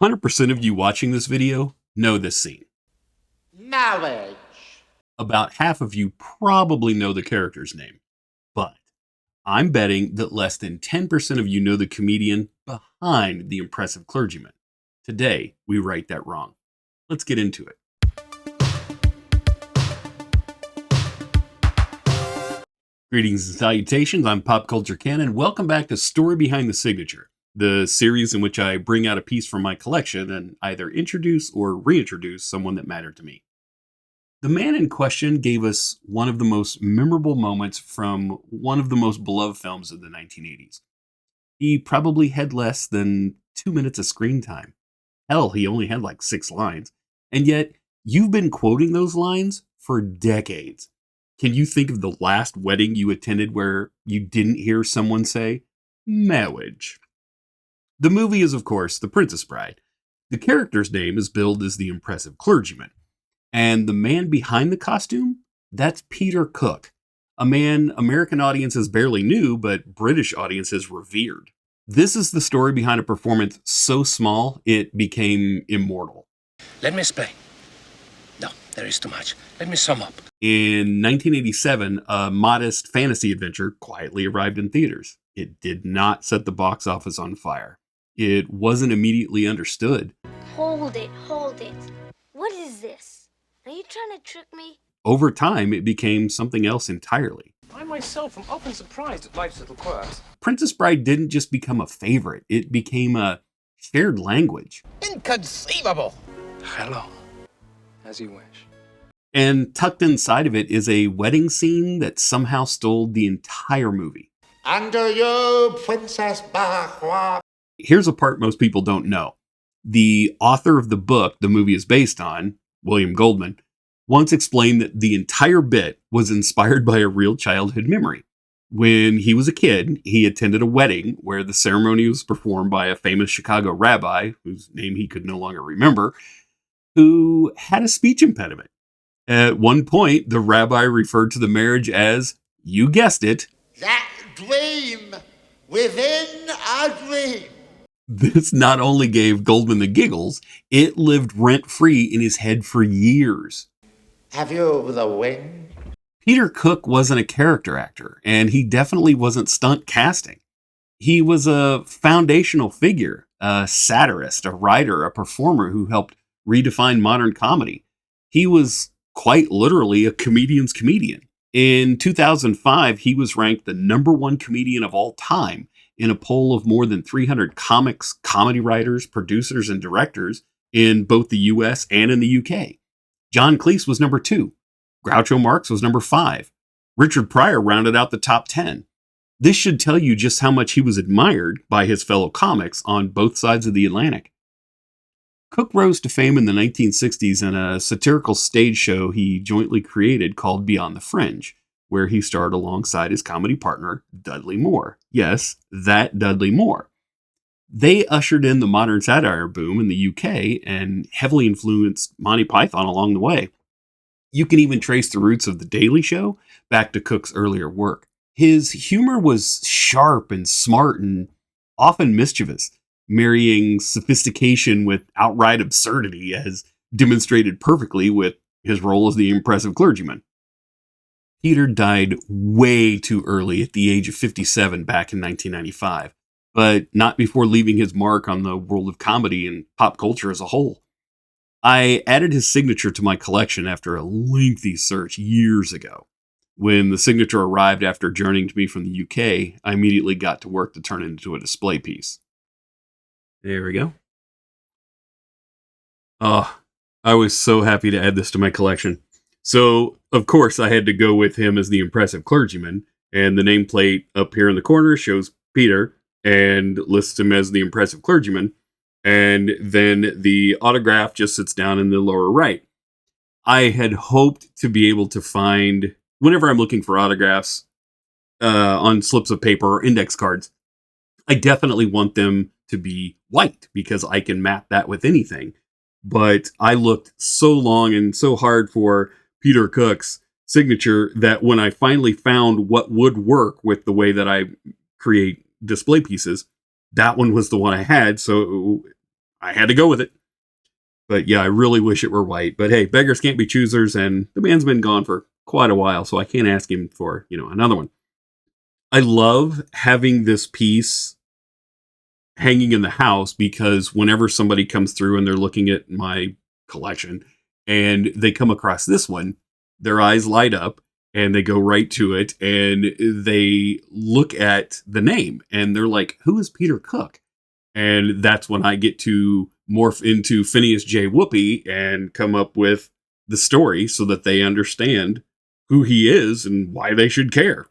100% of you watching this video know this scene. Marriage. About half of you probably know the character's name, but I'm betting that less than 10% of you know the comedian behind the Impressive Clergyman. Today, we right that wrong. Let's get into it. Greetings and salutations, I'm PopCultureKen, and welcome back to Story Behind the Signature, the series in which I bring out a piece from my collection and either introduce or reintroduce someone that mattered to me. The man in question gave us one of the most memorable moments from one of the most beloved films of the 1980s. He probably had less than 2 minutes of screen time. Hell, he only had like 6 lines. And yet, you've been quoting those lines for decades. Can you think of the last wedding you attended where you didn't hear someone say, marriage? The movie is, of course, The Princess Bride. The character's name is billed as the Impressive Clergyman. And the man behind the costume? That's Peter Cook, a man American audiences barely knew, but British audiences revered. This is the story behind a performance so small, it became immortal. Let me explain. No, there is too much. Let me sum up. In 1987, a modest fantasy adventure quietly arrived in theaters. It did not set the box office on fire. It wasn't immediately understood. Hold it. What is this? Are you trying to trick me? Over time, it became something else entirely. I myself am often surprised at life's little quirks. Princess Bride didn't just become a favorite, it became a shared language. Inconceivable! Hello. As you wish. And tucked inside of it is a wedding scene that somehow stole the entire movie. Under you, Princess Bahua. Here's a part most people don't know. The author of the book the movie is based on, William Goldman, once explained that the entire bit was inspired by a real childhood memory. When he was a kid, he attended a wedding where the ceremony was performed by a famous Chicago rabbi, whose name he could no longer remember, who had a speech impediment. At one point, the rabbi referred to the marriage as, you guessed it, That dream within a dream. This not only gave Goldman the giggles, it lived rent-free in his head for years. Have you the wing? Peter Cook wasn't a character actor, and he definitely wasn't stunt casting. He was a foundational figure, a satirist, a writer, a performer who helped redefine modern comedy. He was quite literally a comedian's comedian. In 2005, he was ranked the #1 comedian of all time in a poll of more than 300 comics, comedy writers, producers, and directors in both the US and in the UK. John Cleese was number 2. Groucho Marx was number 5. Richard Pryor rounded out the top 10. This should tell you just how much he was admired by his fellow comics on both sides of the Atlantic. Cook rose to fame in the 1960s in a satirical stage show he jointly created called Beyond the Fringe, where he starred alongside his comedy partner, Dudley Moore. Yes, that Dudley Moore. They ushered in the modern satire boom in the UK and heavily influenced Monty Python along the way. You can even trace the roots of The Daily Show back to Cook's earlier work. His humor was sharp and smart and often mischievous, marrying sophistication with outright absurdity, as demonstrated perfectly with his role as the Impressive Clergyman. Peter died way too early at the age of 57 back in 1995, but not before leaving his mark on the world of comedy and pop culture as a whole. I added his signature to my collection after a lengthy search years ago. When the signature arrived after journeying to me from the UK, I immediately got to work to turn it into a display piece. There we go. Oh, I was so happy to add this to my collection. So, of course, I had to go with him as the Impressive Clergyman, and the nameplate up here in the corner shows Peter and lists him as the Impressive Clergyman, and then the autograph just sits down in the lower right. I had hoped to be able to find, whenever I'm looking for autographs on slips of paper or index cards, I definitely want them to be white because I can map that with anything. But I looked so long and so hard for Peter Cook's signature that when I finally found what would work with the way that I create display pieces, that one was the one I had. So I had to go with it. But yeah, I really wish it were white. But hey, beggars can't be choosers, and the man's been gone for quite a while, so I can't ask him for, another one. I love having this piece hanging in the house because whenever somebody comes through and they're looking at my collection and they come across this one, their eyes light up and they go right to it and they look at the name and they're like, who is Peter Cook? And that's when I get to morph into Phineas J. Whoopi and come up with the story so that they understand who he is and why they should care.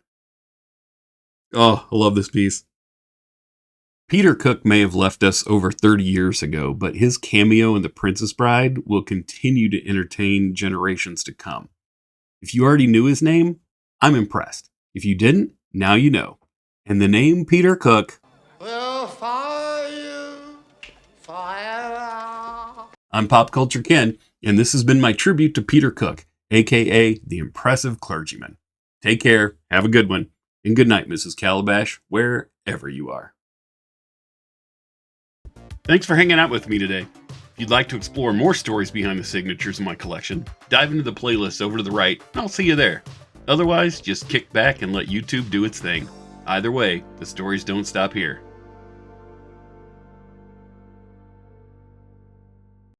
Oh, I love this piece. Peter Cook may have left us over 30 years ago, but his cameo in The Princess Bride will continue to entertain generations to come. If you already knew his name, I'm impressed. If you didn't, now you know. And the name Peter Cook will follow you forever. I'm PopCultureKen, and this has been my tribute to Peter Cook, aka the Impressive Clergyman. Take care, have a good one, and good night, Mrs. Calabash, wherever you are. Thanks for hanging out with me today. If you'd like to explore more stories behind the signatures in my collection, dive into the playlist over to the right, and I'll see you there. Otherwise, just kick back and let YouTube do its thing. Either way, the stories don't stop here.